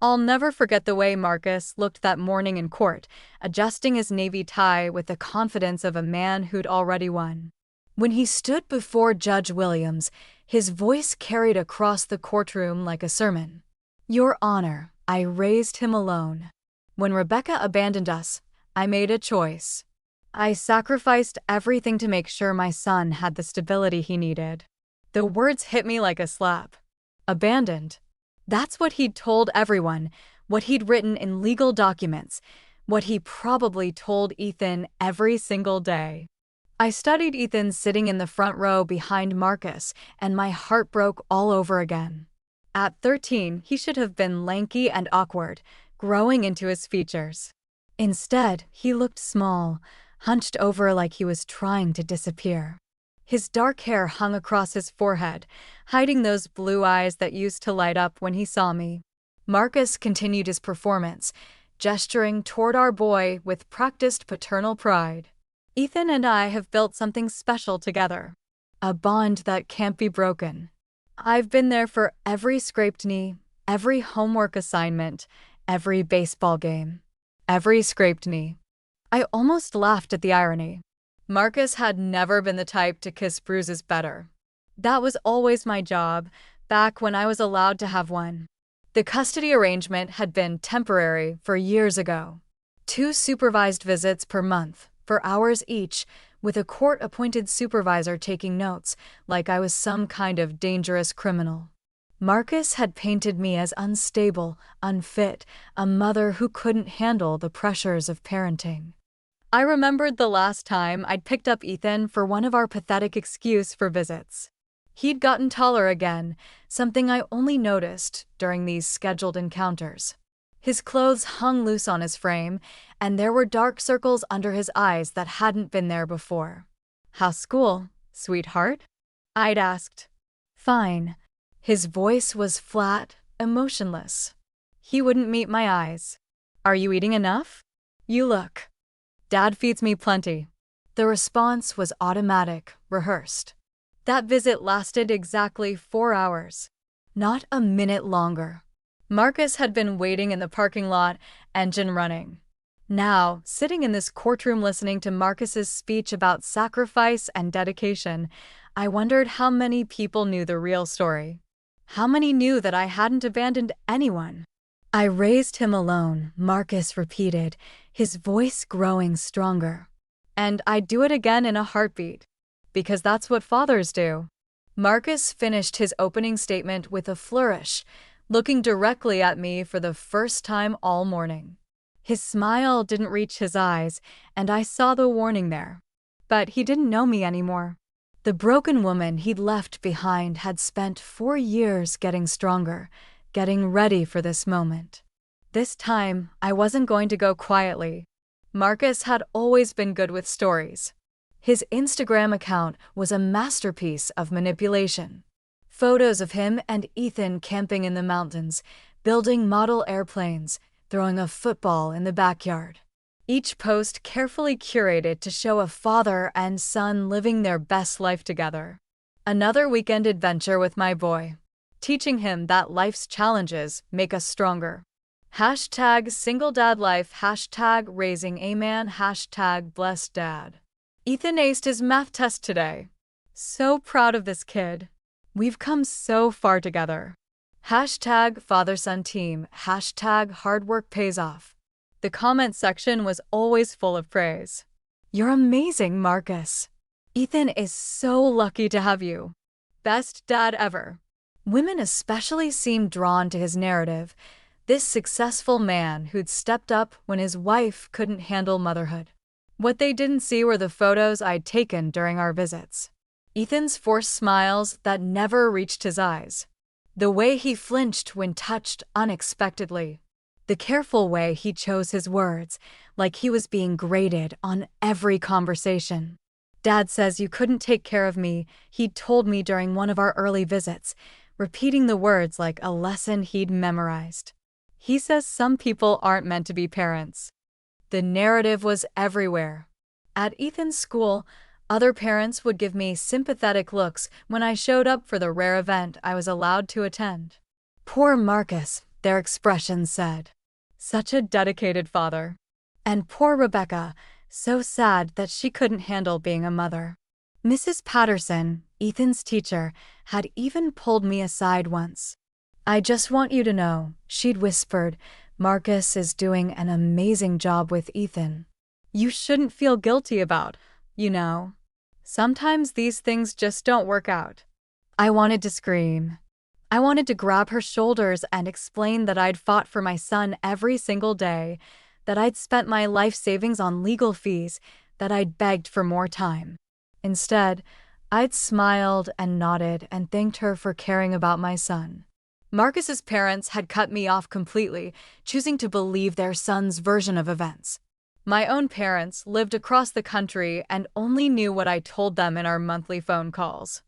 I'll never forget the way Marcus looked that morning in court, adjusting his navy tie with the confidence of a man who'd already won. When he stood before Judge Williams, his voice carried across the courtroom like a sermon. "Your Honor, I raised him alone. When Rebecca abandoned us, I made a choice. I sacrificed everything to make sure my son had the stability he needed." The words hit me like a slap. Abandoned. That's what he'd told everyone, what he'd written in legal documents, what he probably told Ethan every single day. I studied Ethan sitting in the front row behind Marcus, and my heart broke all over again. At 13, he should have been lanky and awkward, growing into his features. Instead, he looked small, hunched over like he was trying to disappear. His dark hair hung across his forehead, hiding those blue eyes that used to light up when he saw me. Marcus continued his performance, gesturing toward our boy with practiced paternal pride. "Ethan and I have built something special together. A bond that can't be broken. I've been there for every scraped knee, every homework assignment, every baseball game. Every scraped knee." I almost laughed at the irony. Marcus had never been the type to kiss bruises better. That was always my job, back when I was allowed to have one. The custody arrangement had been temporary for years ago. 2 supervised visits per month, for hours each, with a court-appointed supervisor taking notes, like I was some kind of dangerous criminal. Marcus had painted me as unstable, unfit, a mother who couldn't handle the pressures of parenting. I remembered the last time I'd picked up Ethan for one of our pathetic excuse for visits. He'd gotten taller again, something I only noticed during these scheduled encounters. His clothes hung loose on his frame, and there were dark circles under his eyes that hadn't been there before. "How's school, sweetheart?" I'd asked. "Fine." His voice was flat, emotionless. He wouldn't meet my eyes. "Are you eating enough? You look." "Dad feeds me plenty." The response was automatic, rehearsed. That visit lasted exactly 4 hours. Not a minute longer. Marcus had been waiting in the parking lot, engine running. Now, sitting in this courtroom listening to Marcus's speech about sacrifice and dedication, I wondered how many people knew the real story. How many knew that I hadn't abandoned anyone? "I raised him alone," Marcus repeated, his voice growing stronger. "And I'd do it again in a heartbeat. Because that's what fathers do." Marcus finished his opening statement with a flourish, looking directly at me for the first time all morning. His smile didn't reach his eyes, and I saw the warning there. But he didn't know me anymore. The broken woman he'd left behind had spent 4 years getting stronger, getting ready for this moment. This time, I wasn't going to go quietly. Marcus had always been good with stories. His Instagram account was a masterpiece of manipulation. Photos of him and Ethan camping in the mountains, building model airplanes, throwing a football in the backyard. Each post carefully curated to show a father and son living their best life together. Another weekend adventure with my boy, teaching him that life's challenges make us stronger. #SingleDadLife, #RaisingAman, #BlessedDad. Ethan aced his math test today. So proud of this kid. We've come so far together. #FatherSonTeam, #HardWorkPaysOff. The comment section was always full of praise. "You're amazing, Marcus. Ethan is so lucky to have you. Best dad ever." Women especially seemed drawn to his narrative, this successful man who'd stepped up when his wife couldn't handle motherhood. What they didn't see were the photos I'd taken during our visits. Ethan's forced smiles that never reached his eyes. The way he flinched when touched unexpectedly. The careful way he chose his words, like he was being graded on every conversation. "Dad says you couldn't take care of me," he'd told me during one of our early visits, repeating the words like a lesson he'd memorized. "He says some people aren't meant to be parents." The narrative was everywhere. At Ethan's school, other parents would give me sympathetic looks when I showed up for the rare event I was allowed to attend. "Poor Marcus," their expressions said. Such a dedicated father. And poor Rebecca, so sad that she couldn't handle being a mother. Mrs. Patterson, Ethan's teacher, had even pulled me aside once. "I just want you to know," she'd whispered, "Marcus is doing an amazing job with Ethan. You shouldn't feel guilty about, you know. Sometimes these things just don't work out." I wanted to scream. I wanted to grab her shoulders and explain that I'd fought for my son every single day, that I'd spent my life savings on legal fees, that I'd begged for more time. Instead, I'd smiled and nodded and thanked her for caring about my son. Marcus's parents had cut me off completely, choosing to believe their son's version of events. My own parents lived across the country and only knew what I told them in our monthly phone calls.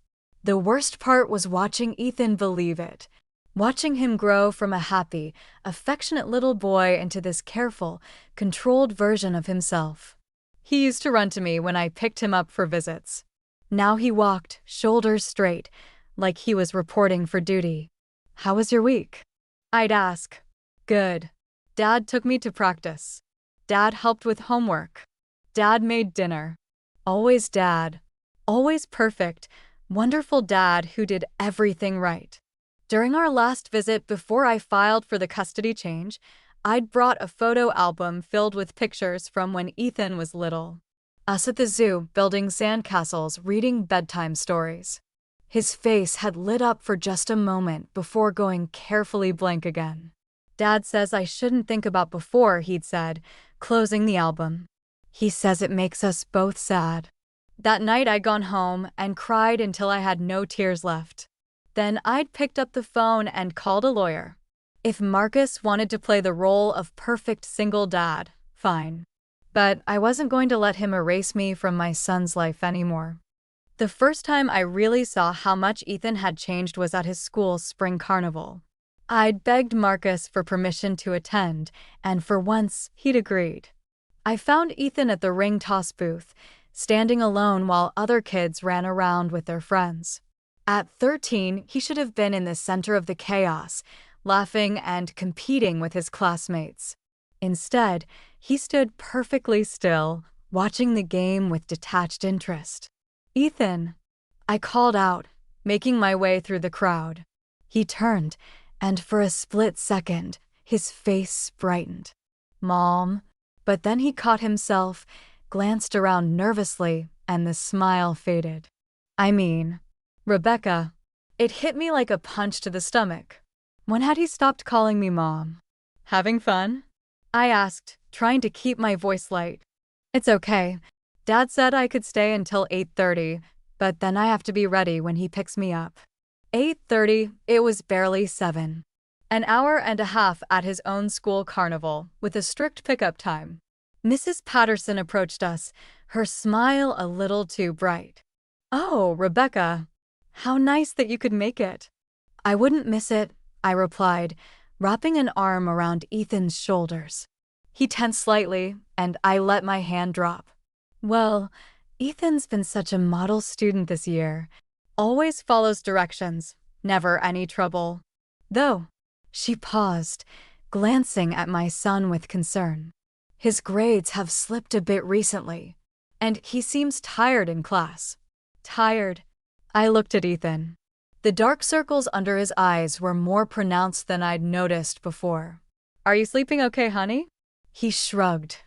The worst part was watching Ethan believe it, watching him grow from a happy, affectionate little boy into this careful, controlled version of himself. He used to run to me when I picked him up for visits. Now he walked, shoulders straight, like he was reporting for duty. "How was your week?" I'd ask. "Good. Dad took me to practice. Dad helped with homework. Dad made dinner." Always Dad. Always perfect, wonderful Dad who did everything right. During our last visit before I filed for the custody change, I'd brought a photo album filled with pictures from when Ethan was little. Us at the zoo, building sandcastles, reading bedtime stories. His face had lit up for just a moment before going carefully blank again. "Dad says I shouldn't think about before," he'd said, closing the album. "He says it makes us both sad." That night I'd gone home and cried until I had no tears left. Then I'd picked up the phone and called a lawyer. If Marcus wanted to play the role of perfect single dad, fine. But I wasn't going to let him erase me from my son's life anymore. The first time I really saw how much Ethan had changed was at his school's spring carnival. I'd begged Marcus for permission to attend, and for once, he'd agreed. I found Ethan at the ring toss booth, standing alone while other kids ran around with their friends. At 13, he should have been in the center of the chaos, laughing and competing with his classmates. Instead, he stood perfectly still, watching the game with detached interest. "Ethan," I called out, making my way through the crowd. He turned, and for a split second, his face brightened. "Mom," but then he caught himself, glanced around nervously, and the smile faded. I mean, Rebecca. It hit me like a punch to the stomach. When had he stopped calling me Mom? "Having fun?" I asked, trying to keep my voice light. "It's okay. Dad said I could stay until 8:30, but then I have to be ready when he picks me up." 8:30, it was barely 7. An hour and a half at his own school carnival, with a strict pickup time. Mrs. Patterson approached us, her smile a little too bright. "Oh, Rebecca. How nice that you could make it." "I wouldn't miss it," I replied, wrapping an arm around Ethan's shoulders. He tensed slightly, and I let my hand drop. "Well, Ethan's been such a model student this year. Always follows directions, never any trouble. Though," she paused, glancing at my son with concern. "His grades have slipped a bit recently, and he seems tired in class." "Tired?" I looked at Ethan. The dark circles under his eyes were more pronounced than I'd noticed before. "Are you sleeping okay, honey?" He shrugged.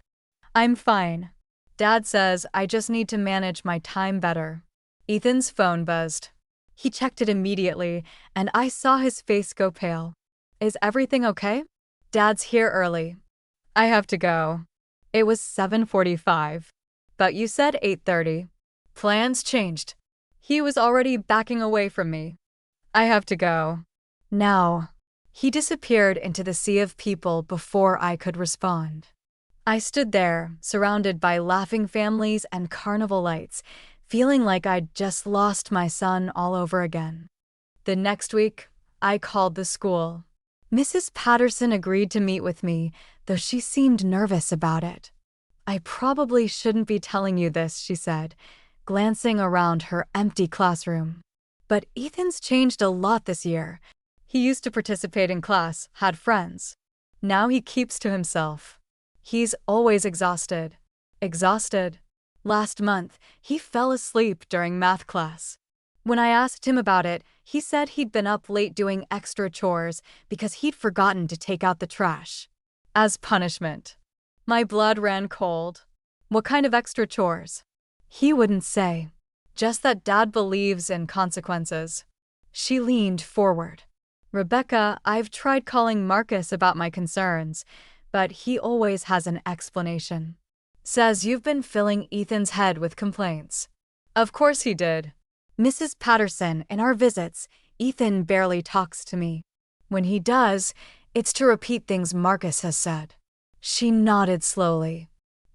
"I'm fine. Dad says I just need to manage my time better." Ethan's phone buzzed. He checked it immediately, and I saw his face go pale. "Is everything okay?" "Dad's here early. I have to go." It was 7:45. "But you said 8:30. Plans changed." He was already backing away from me. "I have to go." Now. He disappeared into the sea of people before I could respond. I stood there, surrounded by laughing families and carnival lights, feeling like I'd just lost my son all over again. The next week, I called the school. Mrs. Patterson agreed to meet with me, though she seemed nervous about it. "I probably shouldn't be telling you this," she said, glancing around her empty classroom. "But Ethan's changed a lot this year. He used to participate in class, had friends. Now he keeps to himself. He's always exhausted. Exhausted. Last month, he fell asleep during math class. When I asked him about it, he said he'd been up late doing extra chores because he'd forgotten to take out the trash. As punishment. My blood ran cold. What kind of extra chores? He wouldn't say. Just that Dad believes in consequences. She leaned forward. Rebecca, I've tried calling Marcus about my concerns, but he always has an explanation. Says you've been filling Ethan's head with complaints. Of course he did. Mrs. Patterson, in our visits, Ethan barely talks to me. When he does, it's to repeat things Marcus has said. She nodded slowly.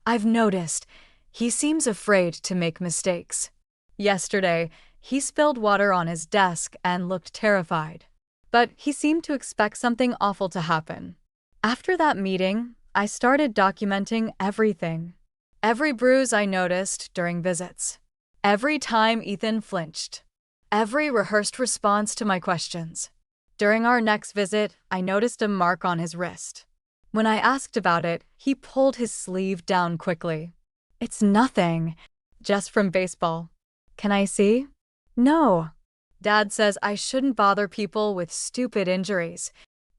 I've noticed. He seems afraid to make mistakes. Yesterday, he spilled water on his desk and looked terrified. But he seemed to expect something awful to happen. After that meeting, I started documenting everything. Every bruise I noticed during visits. Every time Ethan flinched. Every rehearsed response to my questions. During our next visit, I noticed a mark on his wrist. When I asked about it, he pulled his sleeve down quickly. It's nothing. Just from baseball. Can I see? No. Dad says I shouldn't bother people with stupid injuries.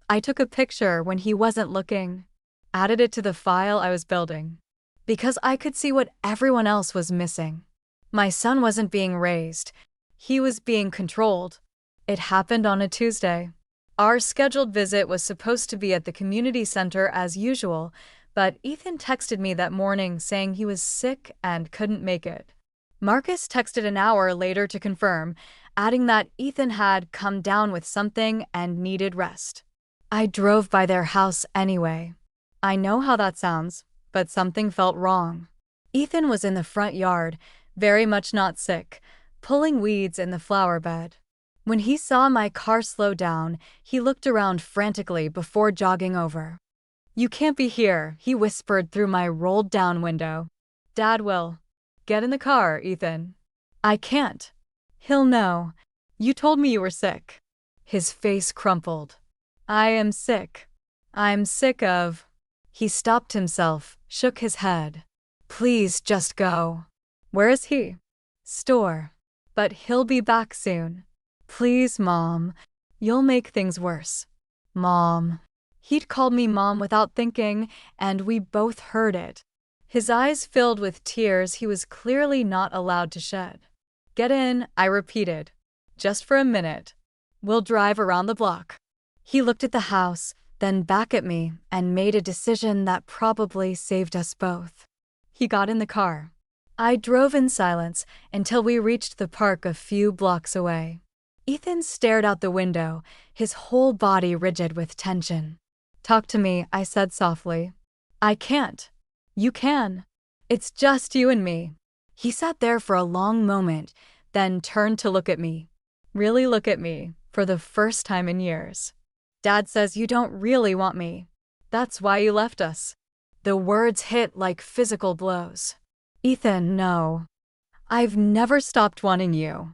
I took a picture when he wasn't looking. Added it to the file I was building. Because I could see what everyone else was missing. My son wasn't being raised. He was being controlled. It happened on a Tuesday. Our scheduled visit was supposed to be at the community center as usual, but Ethan texted me that morning saying he was sick and couldn't make it. Marcus texted an hour later to confirm, adding that Ethan had come down with something and needed rest. I drove by their house anyway. I know how that sounds, but something felt wrong. Ethan was in the front yard, very much not sick, pulling weeds in the flower bed. When he saw my car slow down, he looked around frantically before jogging over. You can't be here, he whispered through my rolled-down window. Dad will. Get in the car, Ethan. I can't. He'll know. You told me you were sick. His face crumpled. I am sick. I'm sick of. He stopped himself, shook his head. Please just go. Where is he? Store. But he'll be back soon. Please, Mom. You'll make things worse. Mom. He'd called me Mom without thinking, and we both heard it. His eyes filled with tears he was clearly not allowed to shed. Get in, I repeated. Just for a minute. We'll drive around the block. He looked at the house, then back at me, and made a decision that probably saved us both. He got in the car. I drove in silence until we reached the park a few blocks away. Ethan stared out the window, his whole body rigid with tension. Talk to me, I said softly. I can't. You can. It's just you and me. He sat there for a long moment, then turned to look at me. Really look at me, for the first time in years. Dad says you don't really want me. That's why you left us. The words hit like physical blows. Ethan, no. I've never stopped wanting you.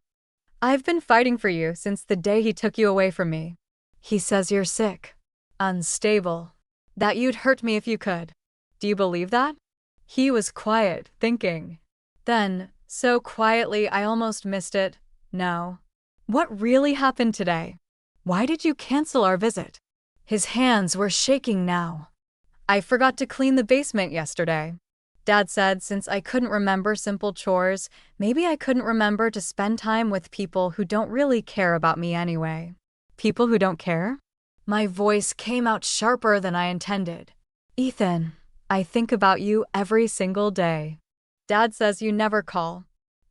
I've been fighting for you since the day he took you away from me. He says you're sick. Unstable. That you'd hurt me if you could. Do you believe that? He was quiet, thinking. Then, so quietly I almost missed it, no. What really happened today? Why did you cancel our visit? His hands were shaking now. I forgot to clean the basement yesterday. Dad said since I couldn't remember simple chores, maybe I couldn't remember to spend time with people who don't really care about me anyway. People who don't care? My voice came out sharper than I intended. Ethan, I think about you every single day. Dad says you never call.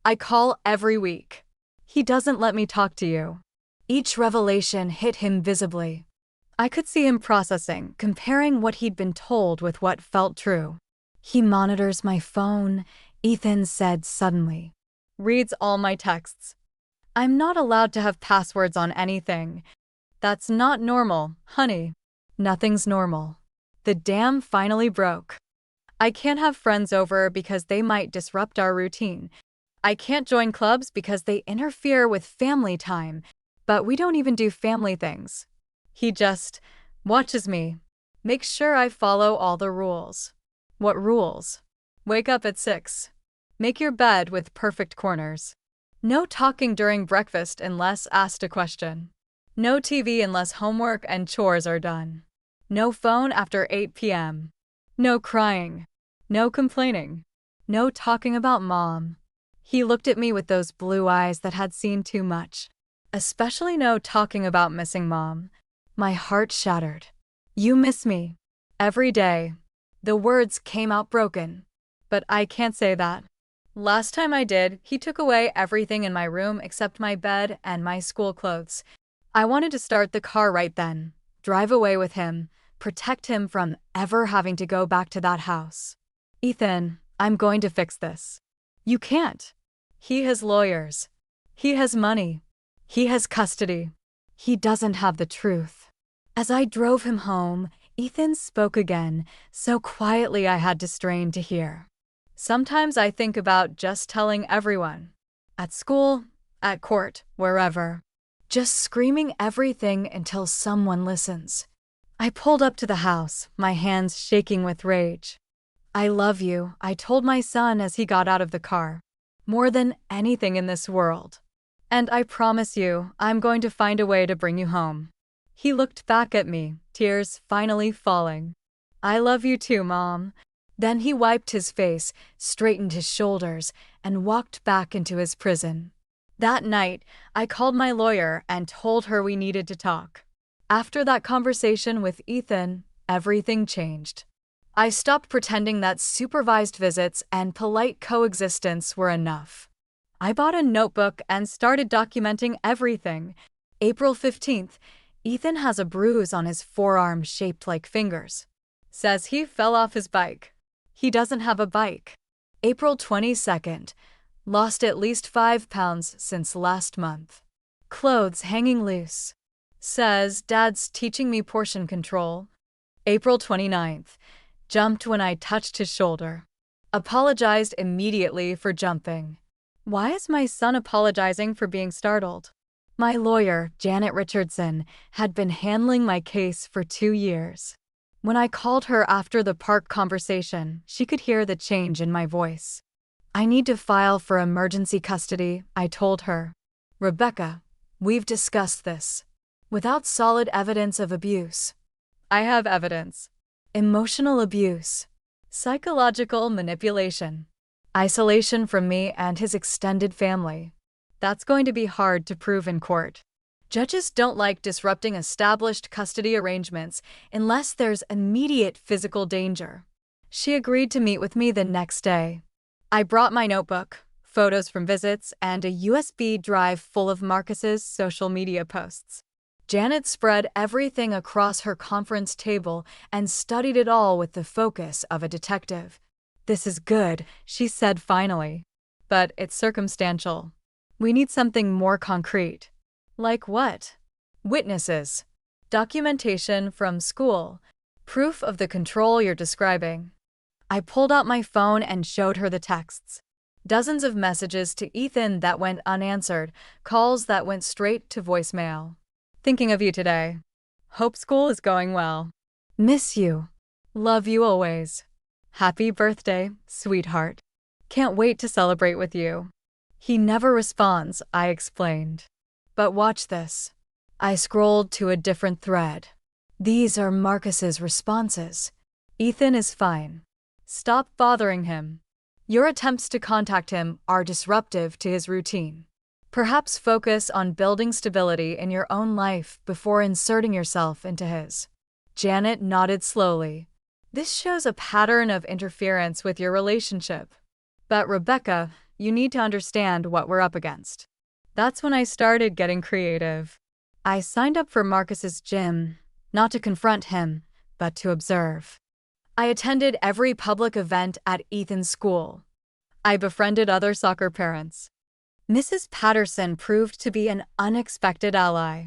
I call every week. He doesn't let me talk to you. Each revelation hit him visibly. I could see him processing, comparing what he'd been told with what felt true. He monitors my phone, Ethan said suddenly. Reads all my texts. I'm not allowed to have passwords on anything. That's not normal, honey. Nothing's normal. The dam finally broke. I can't have friends over because they might disrupt our routine. I can't join clubs because they interfere with family time, but we don't even do family things. He just watches me, makes sure I follow all the rules. What rules? Wake up at 6. Make your bed with perfect corners. No talking during breakfast unless asked a question. No TV unless homework and chores are done. No phone after 8 p.m. No crying. No complaining. No talking about mom. He looked at me with those blue eyes that had seen too much. Especially no talking about missing mom. My heart shattered. You miss me. Every day. The words came out broken. But I can't say that. Last time I did, he took away everything in my room except my bed and my school clothes. I wanted to start the car right then, drive away with him, protect him from ever having to go back to that house. Ethan, I'm going to fix this. You can't. He has lawyers. He has money. He has custody. He doesn't have the truth. As I drove him home, Ethan spoke again, so quietly I had to strain to hear. Sometimes I think about just telling everyone. At school, at court, wherever. Just screaming everything until someone listens. I pulled up to the house, my hands shaking with rage. I love you, I told my son as he got out of the car. More than anything in this world. And I promise you, I'm going to find a way to bring you home. He looked back at me, tears finally falling. I love you too, Mom. Then he wiped his face, straightened his shoulders, and walked back into his prison. That night, I called my lawyer and told her we needed to talk. After that conversation with Ethan, everything changed. I stopped pretending that supervised visits and polite coexistence were enough. I bought a notebook and started documenting everything. April 15th, Ethan has a bruise on his forearm shaped like fingers. Says he fell off his bike. He doesn't have a bike. April 22nd, lost at least 5 pounds since last month. Clothes hanging loose. Says Dad's teaching me portion control. April 29th, jumped when I touched his shoulder. Apologized immediately for jumping. Why is my son apologizing for being startled? My lawyer, Janet Richardson, had been handling my case for 2 years. When I called her after the park conversation, she could hear the change in my voice. I need to file for emergency custody, I told her. Rebecca, we've discussed this. Without solid evidence of abuse. I have evidence. Emotional abuse. Psychological manipulation. Isolation from me and his extended family. That's going to be hard to prove in court. Judges don't like disrupting established custody arrangements unless there's immediate physical danger. She agreed to meet with me the next day. I brought my notebook, photos from visits, and a USB drive full of Marcus's social media posts. Janet spread everything across her conference table and studied it all with the focus of a detective. This is good, she said finally. But it's circumstantial. We need something more concrete. Like what? Witnesses. Documentation from school. Proof of the control you're describing. I pulled out my phone and showed her the texts. Dozens of messages to Ethan that went unanswered, calls that went straight to voicemail. Thinking of you today. Hope school is going well. Miss you. Love you always. Happy birthday, sweetheart. Can't wait to celebrate with you. He never responds, I explained. But watch this. I scrolled to a different thread. These are Marcus's responses. Ethan is fine. Stop bothering him. Your attempts to contact him are disruptive to his routine. Perhaps focus on building stability in your own life before inserting yourself into his. Janet nodded slowly. This shows a pattern of interference with your relationship. But Rebecca, you need to understand what we're up against. That's when I started getting creative. I signed up for Marcus's gym, not to confront him, but to observe. I attended every public event at Ethan's school. I befriended other soccer parents. Mrs. Patterson proved to be an unexpected ally.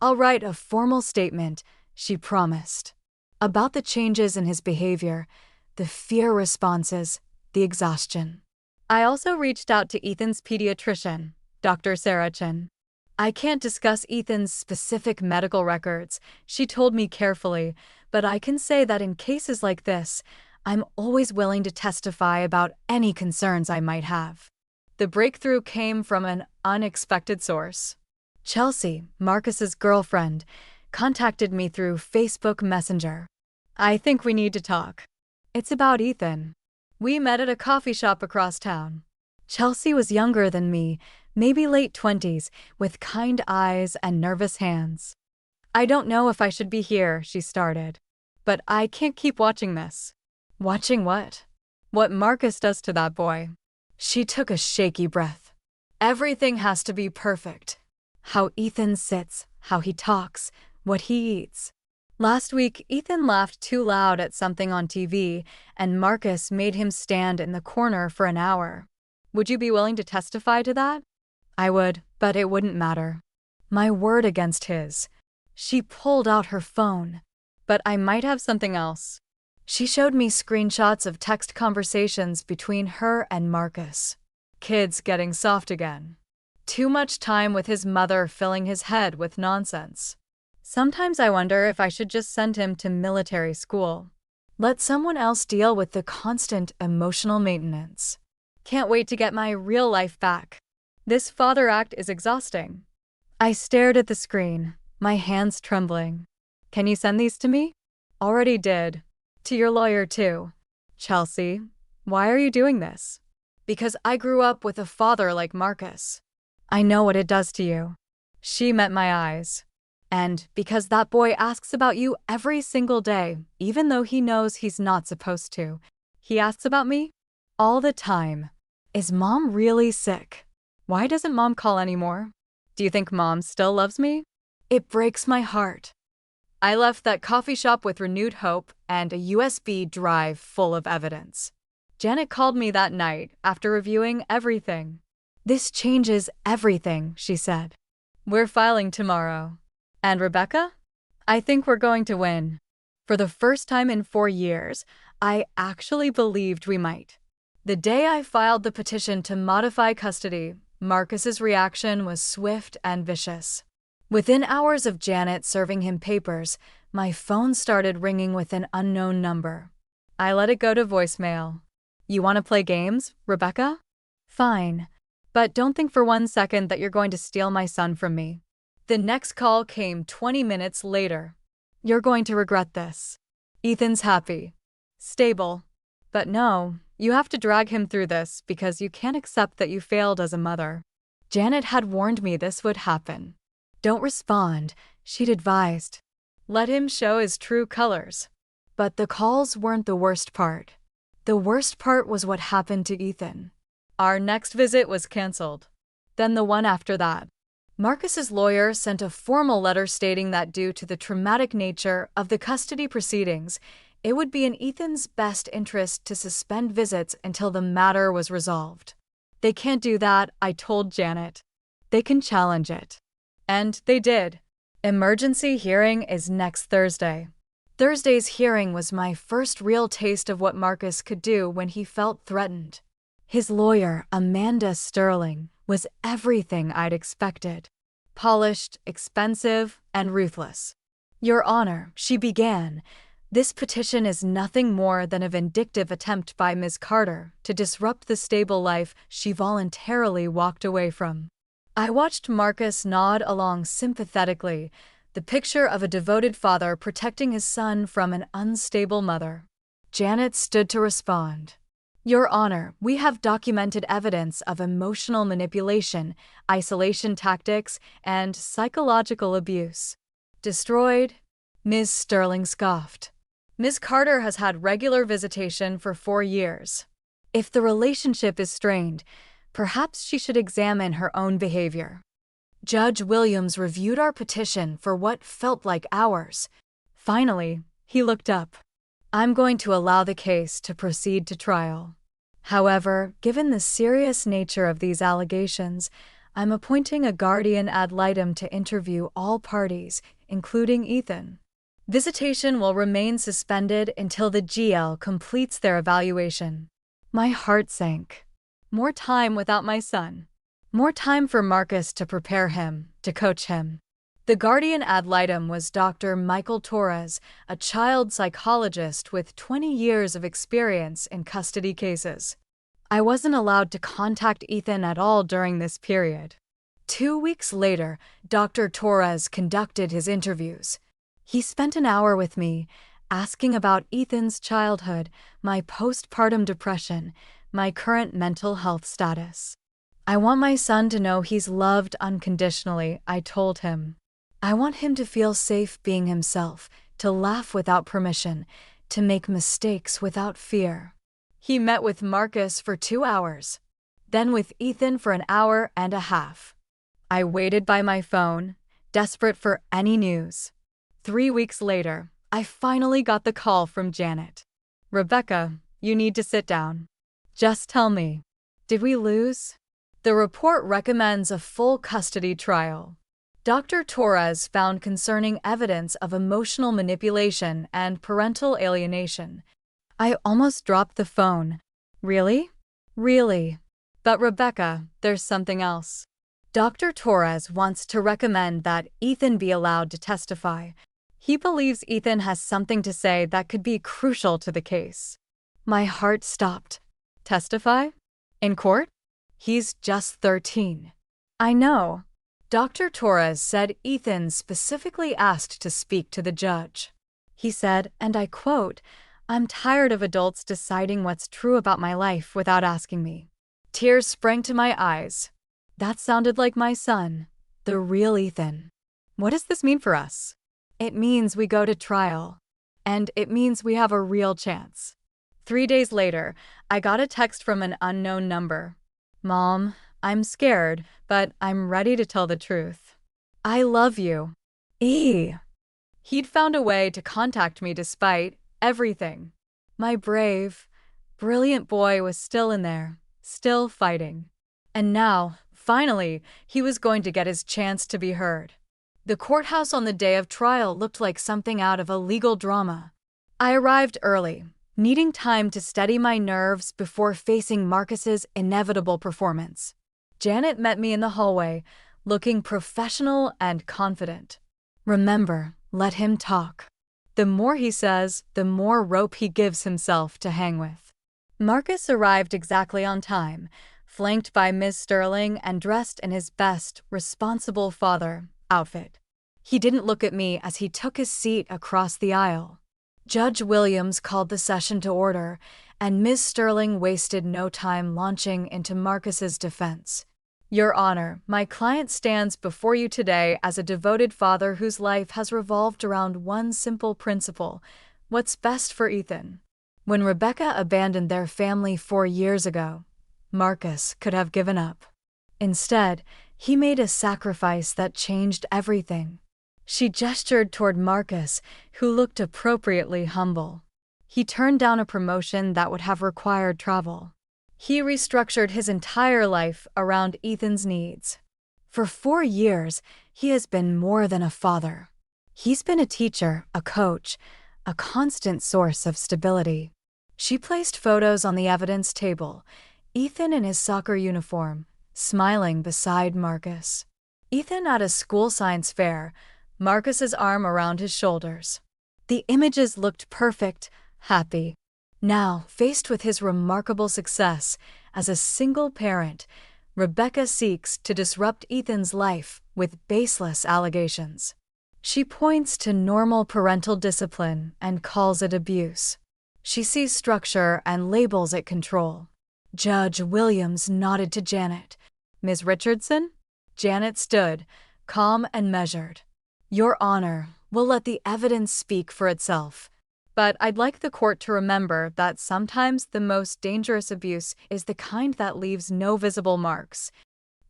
I'll write a formal statement, she promised, about the changes in his behavior, the fear responses, the exhaustion. I also reached out to Ethan's pediatrician, Dr. Sarachan. I can't discuss Ethan's specific medical records, she told me carefully, but I can say that in cases like this, I'm always willing to testify about any concerns I might have. The breakthrough came from an unexpected source. Chelsea, Marcus's girlfriend, contacted me through Facebook Messenger. I think we need to talk. It's about Ethan. We met at a coffee shop across town. Chelsea was younger than me, maybe late 20s, with kind eyes and nervous hands. I don't know if I should be here, she started. But I can't keep watching this. Watching what? What Marcus does to that boy. She took a shaky breath. Everything has to be perfect. How Ethan sits, how he talks, what he eats. Last week, Ethan laughed too loud at something on TV, and Marcus made him stand in the corner for an hour. Would you be willing to testify to that? I would, but it wouldn't matter. My word against his. She pulled out her phone. But I might have something else. She showed me screenshots of text conversations between her and Marcus. Kids getting soft again. Too much time with his mother filling his head with nonsense. Sometimes I wonder if I should just send him to military school. Let someone else deal with the constant emotional maintenance. Can't wait to get my real life back. This father act is exhausting. I stared at the screen, my hands trembling. Can you send these to me? Already did. To your lawyer too. Chelsea, why are you doing this? Because I grew up with a father like Marcus. I know what it does to you. She met my eyes. And because that boy asks about you every single day, even though he knows he's not supposed to. He asks about me? All the time. Is Mom really sick? Why doesn't Mom call anymore? Do you think Mom still loves me? It breaks my heart. I left that coffee shop with renewed hope and a USB drive full of evidence. Janet called me that night after reviewing everything. This changes everything, she said. We're filing tomorrow. And Rebecca? I think we're going to win. For the first time in 4 years, I actually believed we might. The day I filed the petition to modify custody, Marcus's reaction was swift and vicious. Within hours of Janet serving him papers, my phone started ringing with an unknown number. I let it go to voicemail. You want to play games, Rebecca? Fine. But don't think for 1 second that you're going to steal my son from me. The next call came 20 minutes later. You're going to regret this. Ethan's happy. Stable. But no, you have to drag him through this because you can't accept that you failed as a mother. Janet had warned me this would happen. Don't respond, she'd advised. Let him show his true colors. But the calls weren't the worst part. The worst part was what happened to Ethan. Our next visit was canceled. Then the one after that. Marcus's lawyer sent a formal letter stating that due to the traumatic nature of the custody proceedings, it would be in Ethan's best interest to suspend visits until the matter was resolved. They can't do that, I told Janet. They can challenge it. And they did. Emergency hearing is next Thursday. Thursday's hearing was my first real taste of what Marcus could do when he felt threatened. His lawyer, Amanda Sterling, was everything I'd expected. Polished, expensive, and ruthless. Your Honor, she began, this petition is nothing more than a vindictive attempt by Ms. Carter to disrupt the stable life she voluntarily walked away from. I watched Marcus nod along sympathetically, the picture of a devoted father protecting his son from an unstable mother. Janet stood to respond. Your Honor, we have documented evidence of emotional manipulation, isolation tactics, and psychological abuse. Destroyed? Ms. Sterling scoffed. Ms. Carter has had regular visitation for 4 years. If the relationship is strained, perhaps she should examine her own behavior. Judge Williams reviewed our petition for what felt like hours. Finally, he looked up. I'm going to allow the case to proceed to trial. However, given the serious nature of these allegations, I'm appointing a guardian ad litem to interview all parties, including Ethan. Visitation will remain suspended until the GL completes their evaluation. My heart sank. More time without my son. More time for Marcus to prepare him, to coach him. The guardian ad litem was Dr. Michael Torres, a child psychologist with 20 years of experience in custody cases. I wasn't allowed to contact Ethan at all during this period. 2 weeks later, Dr. Torres conducted his interviews. He spent an hour with me, asking about Ethan's childhood, my postpartum depression, my current mental health status. I want my son to know he's loved unconditionally, I told him. I want him to feel safe being himself, to laugh without permission, to make mistakes without fear. He met with Marcus for 2 hours, then with Ethan for an hour and a half. I waited by my phone, desperate for any news. 3 weeks later, I finally got the call from Janet. "Rebecca, you need to sit down. Just tell me, did we lose?" The report recommends a full custody trial. Dr. Torres found concerning evidence of emotional manipulation and parental alienation. I almost dropped the phone. Really? Really? But Rebecca, there's something else. Dr. Torres wants to recommend that Ethan be allowed to testify. He believes Ethan has something to say that could be crucial to the case. My heart stopped. Testify? In court? He's just 13. I know. Dr. Torres said Ethan specifically asked to speak to the judge. He said, and I quote, "I'm tired of adults deciding what's true about my life without asking me." Tears sprang to my eyes. That sounded like my son, the real Ethan. What does this mean for us? It means we go to trial. And it means we have a real chance. 3 days later, I got a text from an unknown number. "Mom, I'm scared, but I'm ready to tell the truth. I love you. E." He'd found a way to contact me despite everything. My brave, brilliant boy was still in there, still fighting. And now, finally, he was going to get his chance to be heard. The courthouse on the day of trial looked like something out of a legal drama. I arrived early, needing time to steady my nerves before facing Marcus's inevitable performance. Janet met me in the hallway, looking professional and confident. "Remember, let him talk. The more he says, the more rope he gives himself to hang with." Marcus arrived exactly on time, flanked by Ms. Sterling and dressed in his best, responsible father outfit. He didn't look at me as he took his seat across the aisle. Judge Williams called the session to order, and Ms. Sterling wasted no time launching into Marcus's defense. "Your Honor, my client stands before you today as a devoted father whose life has revolved around one simple principle: what's best for Ethan." When Rebecca abandoned their family 4 years ago, Marcus could have given up. Instead, he made a sacrifice that changed everything. She gestured toward Marcus, who looked appropriately humble. He turned down a promotion that would have required travel. He restructured his entire life around Ethan's needs. For 4 years, he has been more than a father. He's been a teacher, a coach, a constant source of stability. She placed photos on the evidence table, Ethan in his soccer uniform, smiling beside Marcus. Ethan at a school science fair, Marcus's arm around his shoulders. The images looked perfect, happy. Now, faced with his remarkable success as a single parent, Rebecca seeks to disrupt Ethan's life with baseless allegations. She points to normal parental discipline and calls it abuse. She sees structure and labels it control. Judge Williams nodded to Janet. "Ms. Richardson?" Janet stood, calm and measured. "Your Honor, we'll let the evidence speak for itself. But I'd like the court to remember that sometimes the most dangerous abuse is the kind that leaves no visible marks."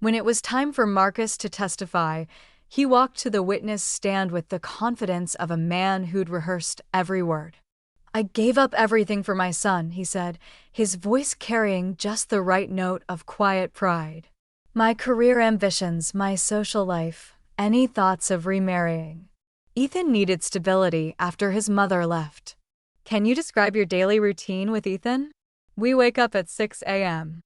When it was time for Marcus to testify, he walked to the witness stand with the confidence of a man who'd rehearsed every word. "I gave up everything for my son," he said, his voice carrying just the right note of quiet pride. "My career ambitions, my social life, any thoughts of remarrying." Ethan needed stability after his mother left. "Can you describe your daily routine with Ethan?" "We wake up at 6 a.m.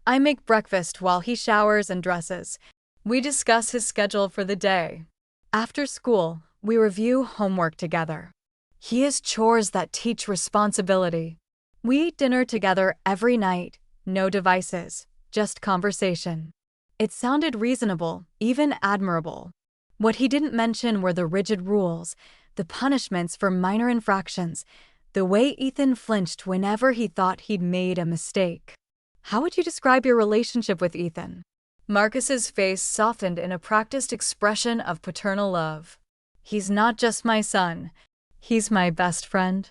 I make breakfast while he showers and dresses. We discuss his schedule for the day. After school, we review homework together. He has chores that teach responsibility. We eat dinner together every night, no devices, just conversation. It sounded reasonable, even admirable. What he didn't mention were the rigid rules, the punishments for minor infractions, the way Ethan flinched whenever he thought he'd made a mistake. How would you describe your relationship with Ethan? Marcus's face softened in a practiced expression of paternal love. He's not just my son. He's my best friend.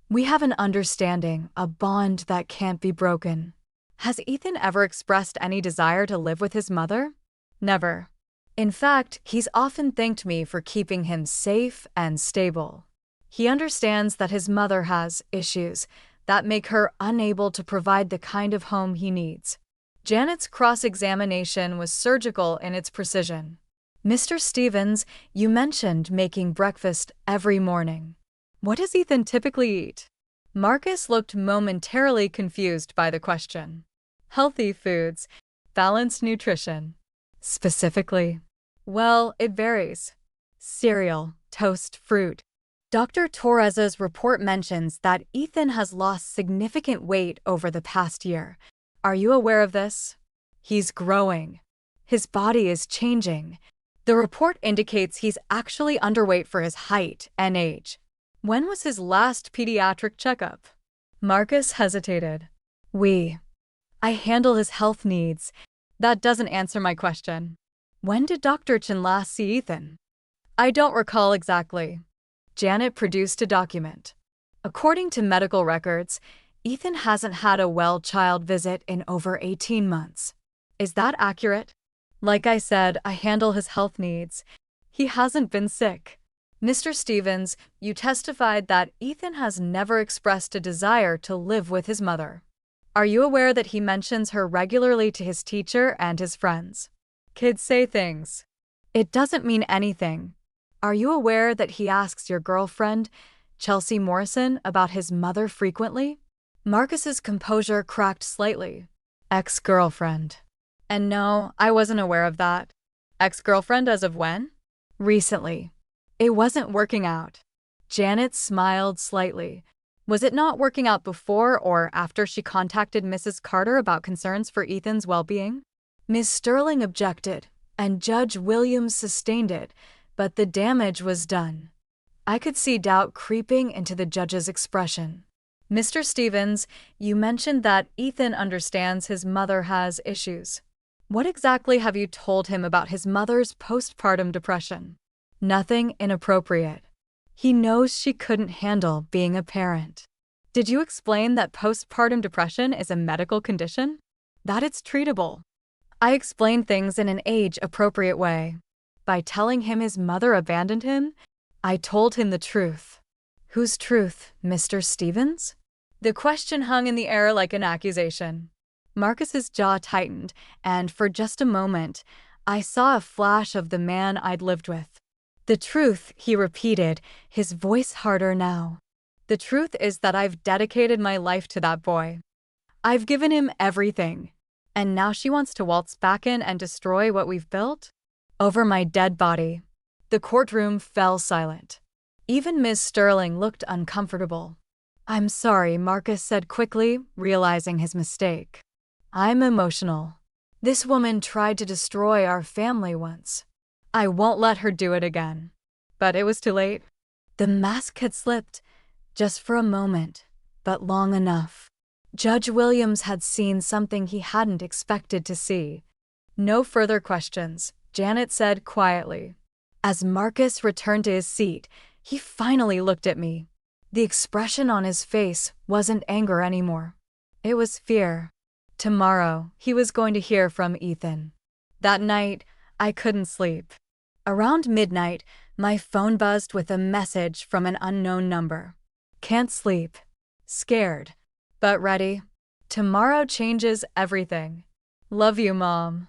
We have an understanding, a bond that can't be broken. Has Ethan ever expressed any desire to live with his mother? Never. In fact, he's often thanked me for keeping him safe and stable. He understands that his mother has issues that make her unable to provide the kind of home he needs. Janet's cross-examination was surgical in its precision. Mr. Stevens, you mentioned making breakfast every morning. What does Ethan typically eat? Marcus looked momentarily confused by the question. Healthy foods, balanced nutrition. Specifically? Well, it varies. Cereal, toast, fruit. Dr. Torres's report mentions that Ethan has lost significant weight over the past year. Are you aware of this? He's growing. His body is changing. The report indicates he's actually underweight for his height and age. When was his last pediatric checkup? Marcus hesitated. I handle his health needs. That doesn't answer my question. When did Dr. Chen last see Ethan? I don't recall exactly. Janet produced a document. According to medical records, Ethan hasn't had a well-child visit in over 18 months. Is that accurate? Like I said, I handle his health needs. He hasn't been sick. Mr. Stevens, you testified that Ethan has never expressed a desire to live with his mother. Are you aware that he mentions her regularly to his teacher and his friends? Kids say things. It doesn't mean anything. Are you aware that he asks your girlfriend, Chelsea Morrison, about his mother frequently? Marcus's composure cracked slightly. Ex-girlfriend. And no, I wasn't aware of that. Ex-girlfriend as of when? Recently. It wasn't working out. Janet smiled slightly. Was it not working out before or after she contacted Mrs. Carter about concerns for Ethan's well-being? Ms. Sterling objected, and Judge Williams sustained it, but the damage was done. I could see doubt creeping into the judge's expression. Mr. Stevens, you mentioned that Ethan understands his mother has issues. What exactly have you told him about his mother's postpartum depression? Nothing inappropriate. He knows she couldn't handle being a parent. Did you explain that postpartum depression is a medical condition? That it's treatable. I explained things in an age-appropriate way. By telling him his mother abandoned him, I told him the truth. Whose truth, Mr. Stevens? The question hung in the air like an accusation. Marcus's jaw tightened, and for just a moment, I saw a flash of the man I'd lived with. The truth, he repeated, his voice harder now. The truth is that I've dedicated my life to that boy. I've given him everything. And now she wants to waltz back in and destroy what we've built? Over my dead body. The courtroom fell silent. Even Ms. Sterling looked uncomfortable. I'm sorry, Marcus said quickly, realizing his mistake. I'm emotional. This woman tried to destroy our family once. I won't let her do it again. But it was too late. The mask had slipped, just for a moment, but long enough. Judge Williams had seen something he hadn't expected to see. No further questions, Janet said quietly. As Marcus returned to his seat, he finally looked at me. The expression on his face wasn't anger anymore. It was fear. Tomorrow, he was going to hear from Ethan. That night, I couldn't sleep. Around midnight, my phone buzzed with a message from an unknown number. Can't sleep. Scared. But ready. Tomorrow changes everything. Love you, Mom.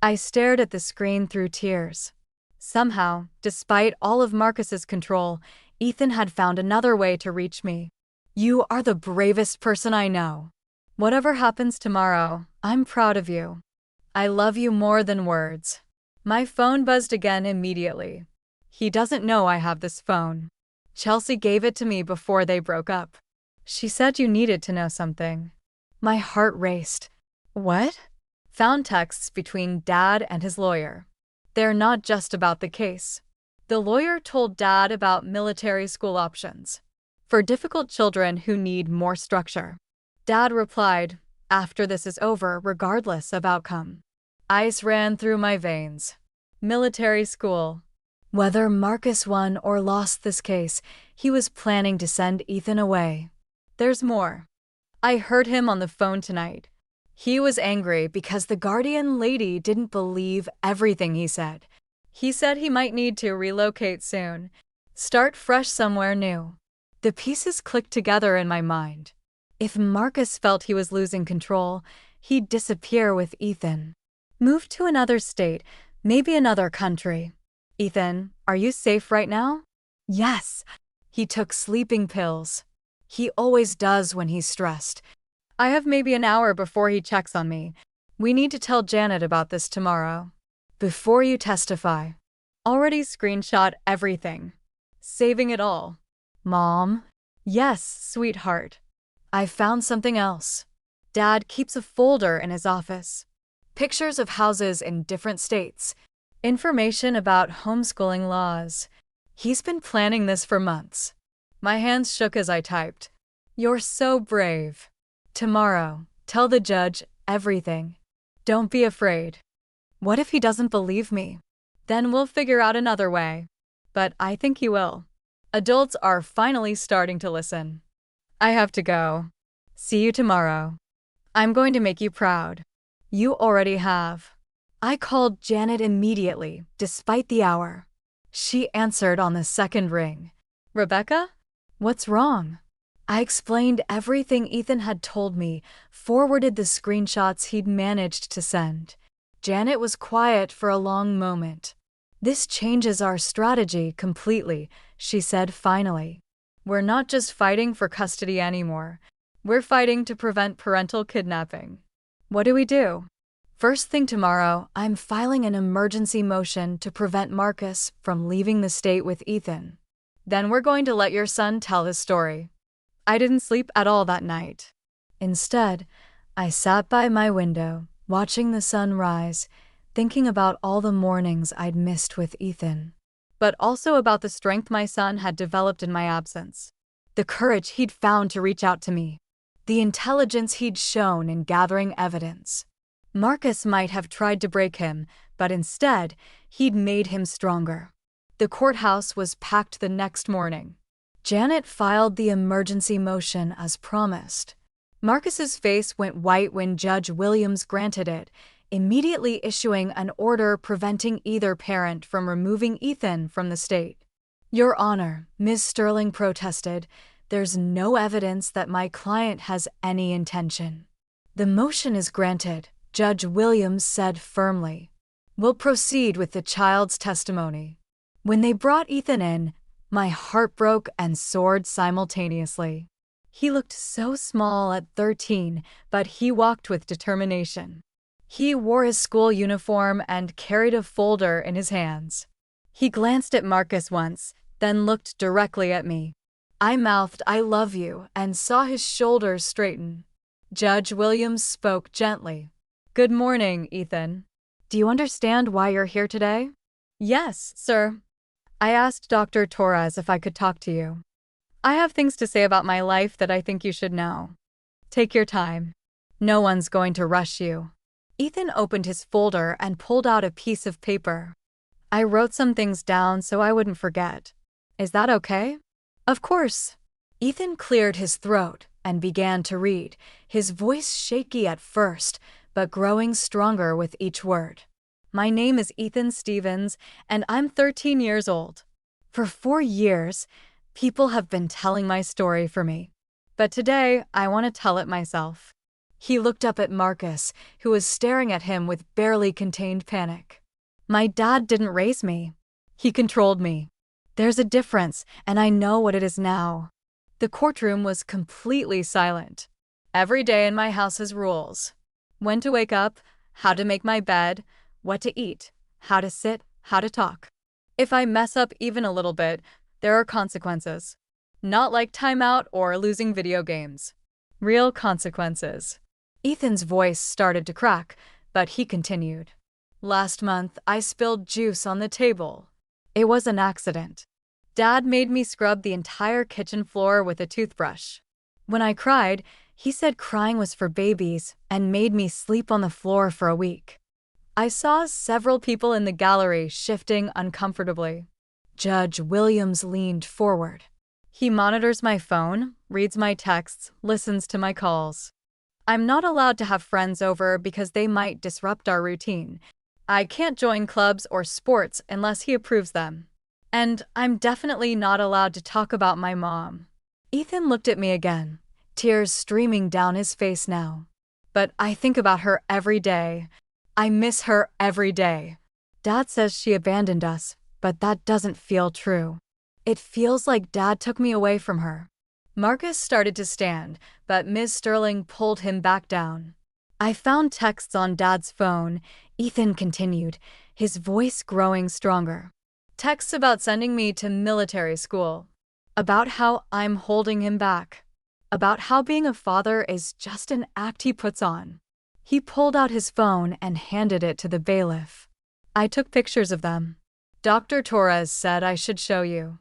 I stared at the screen through tears. Somehow, despite all of Marcus's control, Ethan had found another way to reach me. You are the bravest person I know. Whatever happens tomorrow, I'm proud of you. I love you more than words. My phone buzzed again immediately. He doesn't know I have this phone. Chelsea gave it to me before they broke up. She said you needed to know something. My heart raced. What? Found texts between Dad and his lawyer. They're not just about the case. The lawyer told Dad about military school options for difficult children who need more structure. Dad replied, after this is over, regardless of outcome. Ice ran through my veins. Military school. Whether Marcus won or lost this case, he was planning to send Ethan away. There's more. I heard him on the phone tonight. He was angry because the guardian lady didn't believe everything he said. He said he might need to relocate soon, start fresh somewhere new. The pieces clicked together in my mind. If Marcus felt he was losing control, he'd disappear with Ethan. Move to another state, maybe another country. Ethan, are you safe right now? Yes. He took sleeping pills. He always does when he's stressed. I have maybe an hour before he checks on me. We need to tell Janet about this tomorrow. Before you testify. Already screenshot everything. Saving it all. Mom? Yes, sweetheart. I found something else. Dad keeps a folder in his office. Pictures of houses in different states. Information about homeschooling laws. He's been planning this for months. My hands shook as I typed. You're so brave. Tomorrow, tell the judge everything. Don't be afraid. What if he doesn't believe me? Then we'll figure out another way. But I think he will. Adults are finally starting to listen. I have to go. See you tomorrow. I'm going to make you proud. You already have. I called Janet immediately, despite the hour. She answered on the second ring. Rebecca? What's wrong? I explained everything Ethan had told me, forwarded the screenshots he'd managed to send. Janet was quiet for a long moment. This changes our strategy completely, she said finally. We're not just fighting for custody anymore. We're fighting to prevent parental kidnapping. What do we do? First thing tomorrow, I'm filing an emergency motion to prevent Marcus from leaving the state with Ethan. Then we're going to let your son tell his story. I didn't sleep at all that night. Instead, I sat by my window, watching the sun rise, thinking about all the mornings I'd missed with Ethan. But also about the strength my son had developed in my absence. The courage he'd found to reach out to me. The intelligence he'd shown in gathering evidence. Marcus might have tried to break him, but instead, he'd made him stronger. The courthouse was packed the next morning. Janet filed the emergency motion as promised. Marcus's face went white when Judge Williams granted it, immediately issuing an order preventing either parent from removing Ethan from the state. Your Honor, Ms. Sterling protested, there's no evidence that my client has any intention. The motion is granted, Judge Williams said firmly. We'll proceed with the child's testimony. When they brought Ethan in, my heart broke and soared simultaneously. He looked so small at 13, but he walked with determination. He wore his school uniform and carried a folder in his hands. He glanced at Marcus once, then looked directly at me. I mouthed, "I love you," and saw his shoulders straighten. Judge Williams spoke gently. Good morning, Ethan. Do you understand why you're here today? Yes, sir. I asked Dr. Torres if I could talk to you. I have things to say about my life that I think you should know. Take your time. No one's going to rush you. Ethan opened his folder and pulled out a piece of paper. I wrote some things down so I wouldn't forget. Is that okay? Of course. Ethan cleared his throat and began to read, his voice shaky at first, but growing stronger with each word. My name is Ethan Stevens, and I'm 13 years old. For 4 years, people have been telling my story for me. But today, I want to tell it myself. He looked up at Marcus, who was staring at him with barely contained panic. My dad didn't raise me. He controlled me. There's a difference, and I know what it is now. The courtroom was completely silent. Every day in my house has rules. when to wake up, how to make my bed, what to eat, how to sit, how to talk. If I mess up even a little bit, there are consequences. Not like timeout or losing video games. Real consequences. Ethan's voice started to crack, but he continued. Last month, I spilled juice on the table. It was an accident. Dad made me scrub the entire kitchen floor with a toothbrush. When I cried, he said crying was for babies and made me sleep on the floor for a week. I saw several people in the gallery shifting uncomfortably. Judge Williams leaned forward. He monitors my phone, reads my texts, listens to my calls. I'm not allowed to have friends over because they might disrupt our routine. I can't join clubs or sports unless he approves them. And I'm definitely not allowed to talk about my mom. Ethan looked at me again, tears streaming down his face now. But I think about her every day. I miss her every day. Dad says she abandoned us, but that doesn't feel true. It feels like Dad took me away from her. Marcus started to stand, but Ms. Sterling pulled him back down. I found texts on Dad's phone, Ethan continued, his voice growing stronger. Texts about sending me to military school. About how I'm holding him back. About how being a father is just an act he puts on. He pulled out his phone and handed it to the bailiff. I took pictures of them. Dr. Torres said I should show you.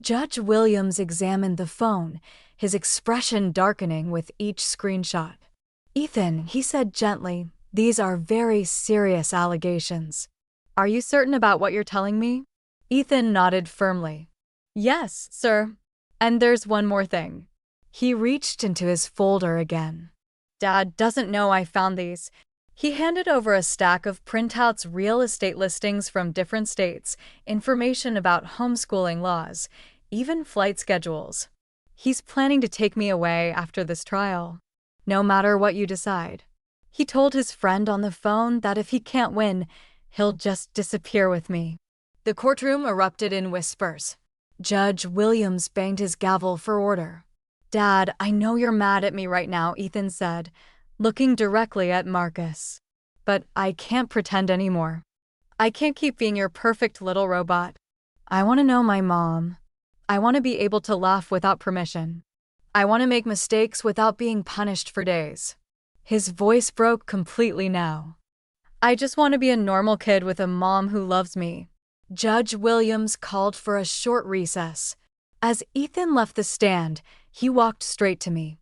Judge Williams examined the phone, his expression darkening with each screenshot. Ethan, he said gently, these are very serious allegations. Are you certain about what you're telling me? Ethan nodded firmly. Yes, sir. And there's one more thing. He reached into his folder again. Dad doesn't know I found these. He handed over a stack of printouts, real estate listings from different states, information about homeschooling laws, even flight schedules. He's planning to take me away after this trial, no matter what you decide. He told his friend on the phone that if he can't win, he'll just disappear with me. The courtroom erupted in whispers. Judge Williams banged his gavel for order. Dad, I know you're mad at me right now, Ethan said, looking directly at Marcus. But I can't pretend anymore. I can't keep being your perfect little robot. I want to know my mom. I want to be able to laugh without permission. I want to make mistakes without being punished for days. His voice broke completely now. I just want to be a normal kid with a mom who loves me. Judge Williams called for a short recess. As Ethan left the stand, he walked straight to me.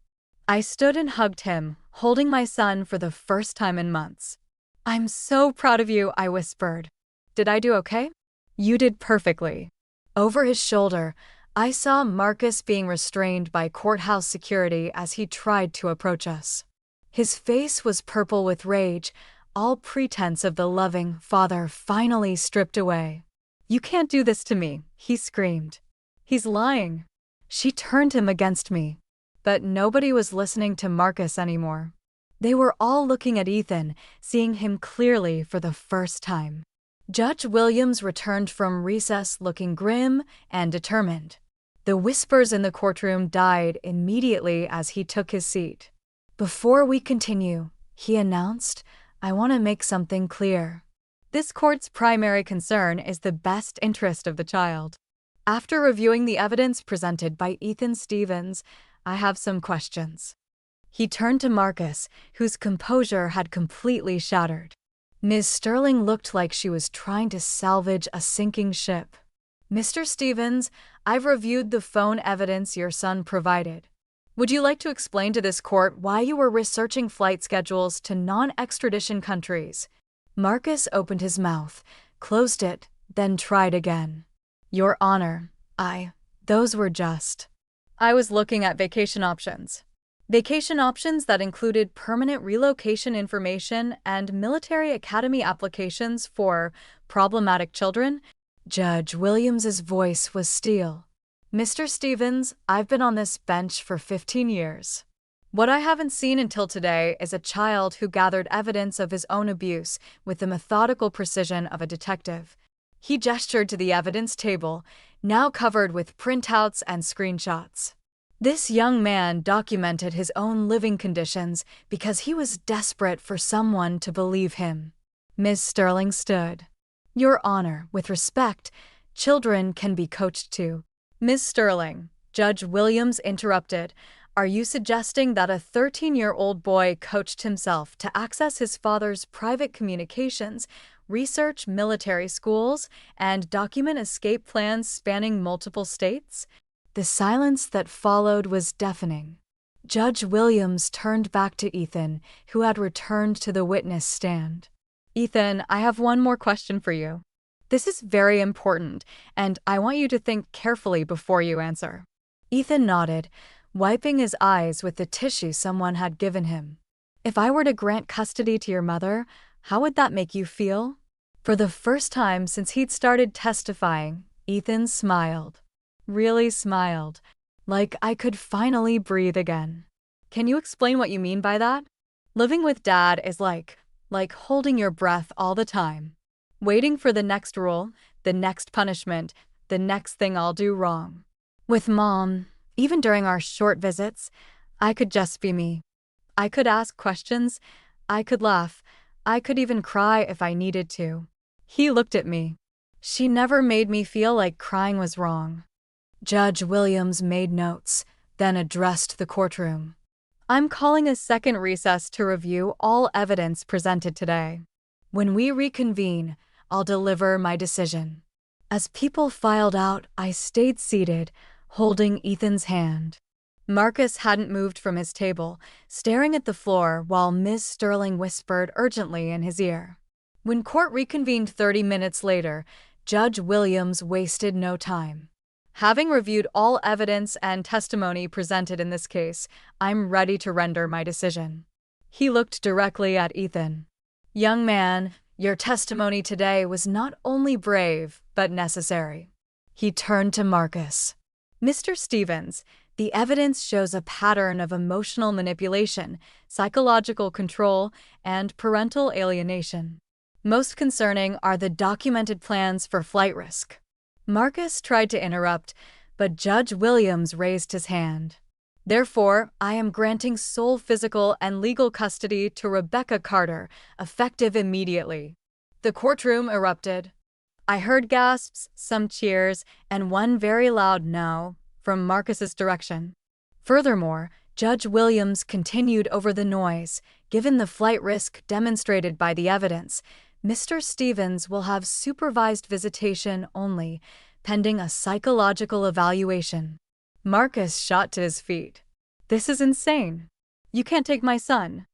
I stood and hugged him, holding my son for the first time in months. I'm so proud of you, I whispered. Did I do okay? You did perfectly. Over his shoulder, I saw Marcus being restrained by courthouse security as he tried to approach us. His face was purple with rage, all pretense of the loving father finally stripped away. You can't do this to me, he screamed. He's lying. She turned him against me. But nobody was listening to Marcus anymore. They were all looking at Ethan, seeing him clearly for the first time. Judge Williams returned from recess looking grim and determined. The whispers in the courtroom died immediately as he took his seat. Before we continue, he announced, I want to make something clear. This court's primary concern is the best interest of the child. After reviewing the evidence presented by Ethan Stevens, I have some questions. He turned to Marcus, whose composure had completely shattered. Ms. Sterling looked like she was trying to salvage a sinking ship. Mr. Stevens, I've reviewed the phone evidence your son provided. Would you like to explain to this court why you were researching flight schedules to non-extradition countries? Marcus opened his mouth, closed it, then tried again. Your Honor, those were just. I was looking at vacation options. Vacation options that included permanent relocation information and military academy applications for problematic children. Judge Williams's voice was steel. Mr. Stevens, I've been on this bench for 15 years. What I haven't seen until today is a child who gathered evidence of his own abuse with the methodical precision of a detective. He gestured to the evidence table, now covered with printouts and screenshots. This young man documented his own living conditions because he was desperate for someone to believe him. Ms. Sterling stood. Your Honor, with respect, children can be coached too. Ms. Sterling, Judge Williams interrupted. Are you suggesting that a 13-year-old boy coached himself to access his father's private communications, research military schools, and document escape plans spanning multiple states? The silence that followed was deafening. Judge Williams turned back to Ethan, who had returned to the witness stand. Ethan, I have one more question for you. This is very important, and I want you to think carefully before you answer. Ethan nodded, wiping his eyes with the tissue someone had given him. If I were to grant custody to your mother, how would that make you feel? For the first time since he'd started testifying, Ethan smiled. Really smiled. Like I could finally breathe again. Can you explain what you mean by that? Living with Dad is like holding your breath all the time. Waiting for the next rule, the next punishment, the next thing I'll do wrong. With Mom, even during our short visits, I could just be me. I could ask questions, I could laugh, I could even cry if I needed to. He looked at me. She never made me feel like crying was wrong. Judge Williams made notes, then addressed the courtroom. I'm calling a second recess to review all evidence presented today. When we reconvene, I'll deliver my decision. As people filed out, I stayed seated, holding Ethan's hand. Marcus hadn't moved from his table, staring at the floor while Ms. Sterling whispered urgently in his ear. When court reconvened 30 minutes later, Judge Williams wasted no time. Having reviewed all evidence and testimony presented in this case, I'm ready to render my decision. He looked directly at Ethan. Young man, your testimony today was not only brave, but necessary. He turned to Marcus. Mr. Stevens, the evidence shows a pattern of emotional manipulation, psychological control, and parental alienation. Most concerning are the documented plans for flight risk. Marcus tried to interrupt, but Judge Williams raised his hand. Therefore, I am granting sole physical and legal custody to Rebecca Carter, effective immediately. The courtroom erupted. I heard gasps, some cheers, and one very loud no from Marcus's direction. Furthermore, Judge Williams continued over the noise. Given the flight risk demonstrated by the evidence, Mr. Stevens will have supervised visitation only, pending a psychological evaluation. Marcus shot to his feet. This is insane. You can't take my son.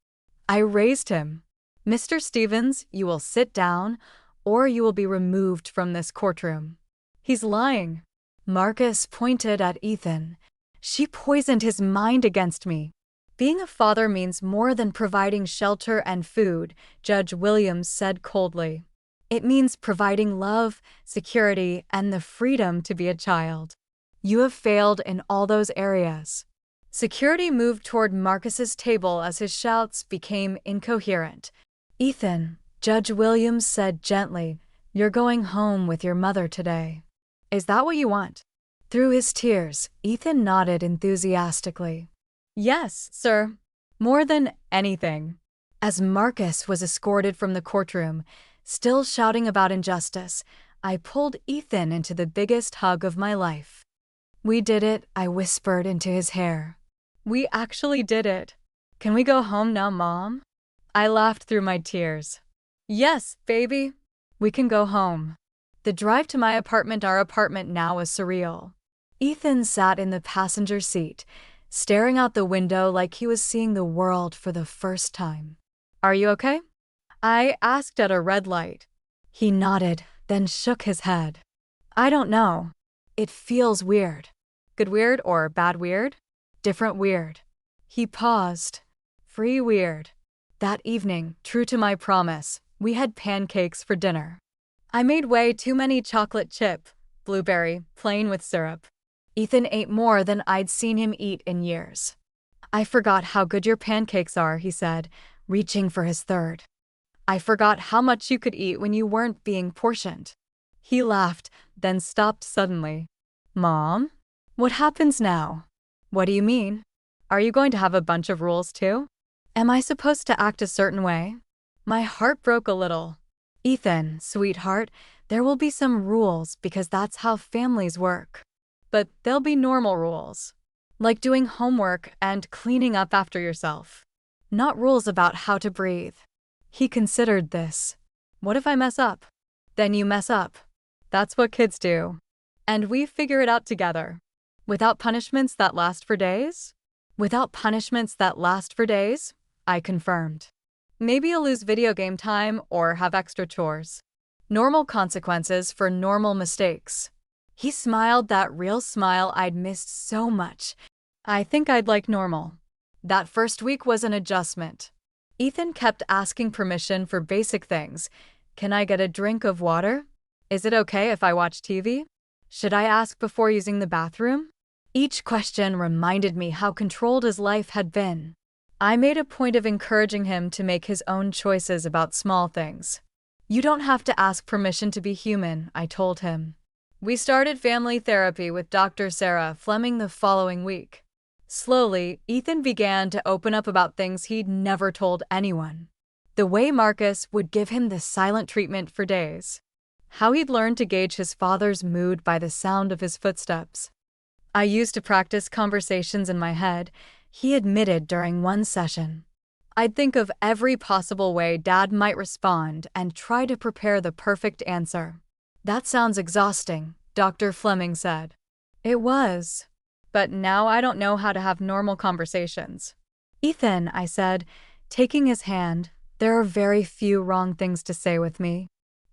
I raised him. Mr. Stevens, you will sit down, or you will be removed from this courtroom. He's lying. Marcus pointed at Ethan. She poisoned his mind against me. Being a father means more than providing shelter and food, Judge Williams said coldly. It means providing love, security, and the freedom to be a child. You have failed in all those areas. Security moved toward Marcus's table as his shouts became incoherent. Ethan, Judge Williams said gently, you're going home with your mother today. Is that what you want? Through his tears, Ethan nodded enthusiastically. Yes, sir. More than anything. As Marcus was escorted from the courtroom, still shouting about injustice, I pulled Ethan into the biggest hug of my life. We did it, I whispered into his hair. We actually did it. Can we go home now, Mom? I laughed through my tears. Yes, baby. We can go home. The drive to my apartment, our apartment now, was surreal. Ethan sat in the passenger seat, staring out the window like he was seeing the world for the first time. Are you okay? I asked at a red light. He nodded, then shook his head. I don't know. It feels weird. Good weird or bad weird? Different weird. He paused. Free weird. That evening, true to my promise, we had pancakes for dinner. I made way too many chocolate chip, blueberry, plain with syrup. Ethan ate more than I'd seen him eat in years. I forgot how good your pancakes are, he said, reaching for his third. I forgot how much you could eat when you weren't being portioned. He laughed, then stopped suddenly. Mom? What happens now? What do you mean? Are you going to have a bunch of rules too? Am I supposed to act a certain way? My heart broke a little. Ethan, sweetheart, there will be some rules because that's how families work. But they'll be normal rules. Like doing homework and cleaning up after yourself. Not rules about how to breathe. He considered this. What if I mess up? Then you mess up. That's what kids do. And we figure it out together. Without punishments that last for days? Without punishments that last for days, I confirmed. Maybe you'll lose video game time or have extra chores. Normal consequences for normal mistakes. He smiled that real smile I'd missed so much. I think I'd like normal. That first week was an adjustment. Ethan kept asking permission for basic things. Can I get a drink of water? Is it okay if I watch TV? Should I ask before using the bathroom? Each question reminded me how controlled his life had been. I made a point of encouraging him to make his own choices about small things. You don't have to ask permission to be human, I told him. We started family therapy with Dr. Sarah Fleming the following week. Slowly, Ethan began to open up about things he'd never told anyone. The way Marcus would give him the silent treatment for days. How he'd learned to gauge his father's mood by the sound of his footsteps. I used to practice conversations in my head, he admitted during one session. I'd think of every possible way Dad might respond and try to prepare the perfect answer. That sounds exhausting, Dr. Fleming said. It was. But now I don't know how to have normal conversations. Ethan, I said, taking his hand, there are very few wrong things to say with me.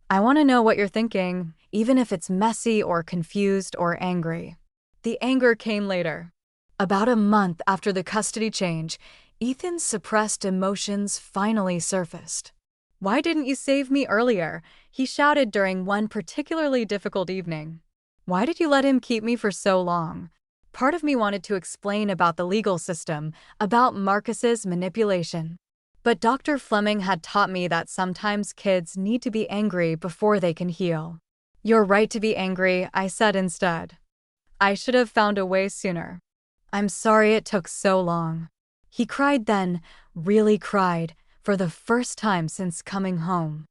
I want to know what you're thinking, even if it's messy or confused or angry. The anger came later. About a month after the custody change, Ethan's suppressed emotions finally surfaced. Why didn't you save me earlier? He shouted during one particularly difficult evening. Why did you let him keep me for so long? Part of me wanted to explain about the legal system, about Marcus's manipulation. But Dr. Fleming had taught me that sometimes kids need to be angry before they can heal. You're right to be angry, I said instead. I should have found a way sooner. I'm sorry it took so long. He cried then, really cried, for the first time since coming home.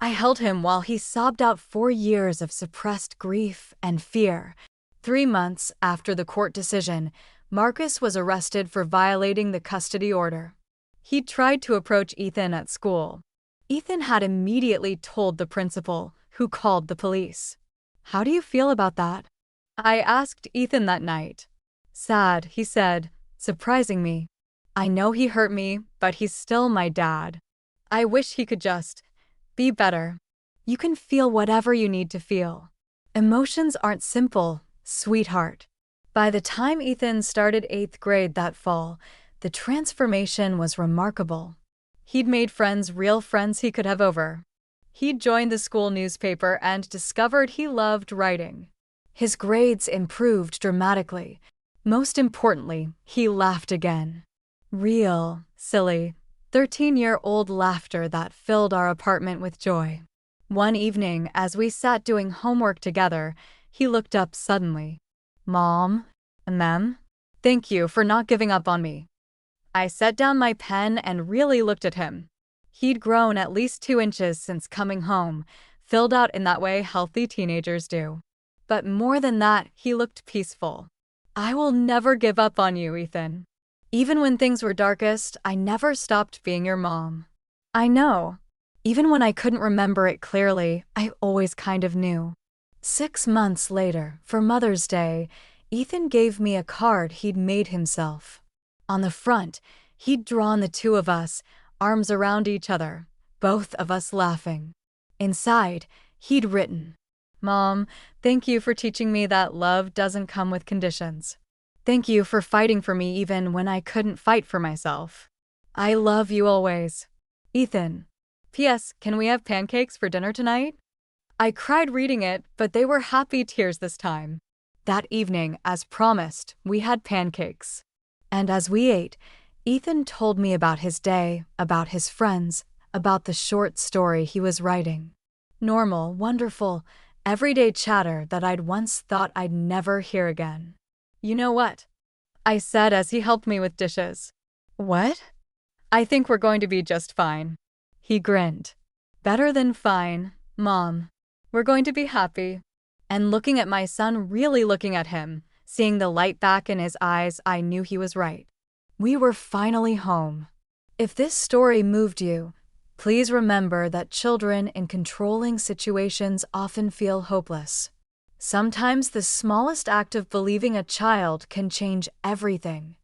I held him while he sobbed out 4 years of suppressed grief and fear. 3 months after the court decision, Marcus was arrested for violating the custody order. He'd tried to approach Ethan at school. Ethan had immediately told the principal, who called the police. How do you feel about that? I asked Ethan that night. Sad, he said, surprising me. I know he hurt me, but he's still my dad. I wish he could just be better. You can feel whatever you need to feel. Emotions aren't simple, sweetheart. By the time Ethan started 8th grade that fall, the transformation was remarkable. He'd made friends, real friends he could have over. He'd joined the school newspaper and discovered he loved writing. His grades improved dramatically. Most importantly, he laughed again. Real, silly, 13-year-old laughter that filled our apartment with joy. One evening, as we sat doing homework together, he looked up suddenly. Mom? Mem? Thank you for not giving up on me. I set down my pen and really looked at him. He'd grown at least 2 inches since coming home, filled out in that way healthy teenagers do. But more than that, he looked peaceful. I will never give up on you, Ethan. Even when things were darkest, I never stopped being your mom. I know. Even when I couldn't remember it clearly, I always kind of knew. 6 months later, for Mother's Day, Ethan gave me a card he'd made himself. On the front, he'd drawn the 2 of us, arms around each other, both of us laughing. Inside, he'd written, Mom, thank you for teaching me that love doesn't come with conditions. Thank you for fighting for me even when I couldn't fight for myself. I love you always. Ethan. P.S. Can we have pancakes for dinner tonight? I cried reading it, but they were happy tears this time. That evening, as promised, we had pancakes. And as we ate, Ethan told me about his day, about his friends, about the short story he was writing. Normal, wonderful, everyday chatter that I'd once thought I'd never hear again. You know what? I said as he helped me with dishes. What? I think we're going to be just fine. He grinned. Better than fine, Mom. We're going to be happy. And looking at my son, really looking at him, seeing the light back in his eyes, I knew he was right. We were finally home. If this story moved you, please remember that children in controlling situations often feel hopeless. Sometimes the smallest act of believing a child can change everything.